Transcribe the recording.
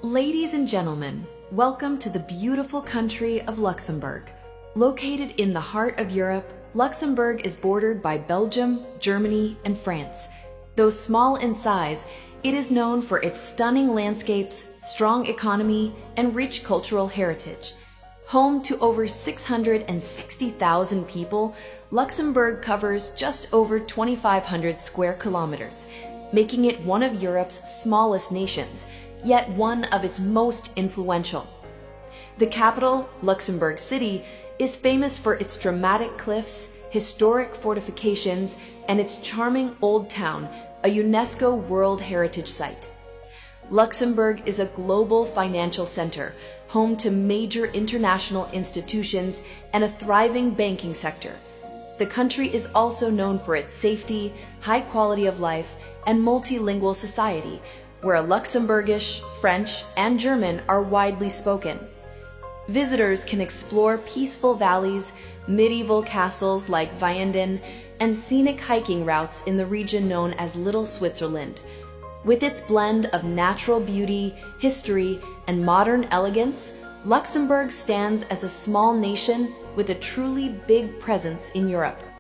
Ladies and gentlemen, welcome to the beautiful country of Luxembourg. Located in the heart of Europe, Luxembourg is bordered by Belgium, Germany, and France. Though small in size, it is known for its stunning landscapes, strong economy, and rich cultural heritage. Home to over 660,000 people, Luxembourg covers just over 2,500 square kilometers, making it one of Europe's smallest nations, yet one of its most influential. The capital, Luxembourg City, is famous for its dramatic cliffs, historic fortifications, and its charming old town, a UNESCO World Heritage Site. Luxembourg is a global financial center, home to major international institutions and a thriving banking sector. The country is also known for its safety, high quality of life, and multilingual society, where Luxembourgish, French, and German are widely spoken. Visitors can explore peaceful valleys, medieval castles like Vianden, and scenic hiking routes in the region known as Little Switzerland. With its blend of natural beauty, history, and modern elegance, Luxembourg stands as a small nation with a truly big presence in Europe.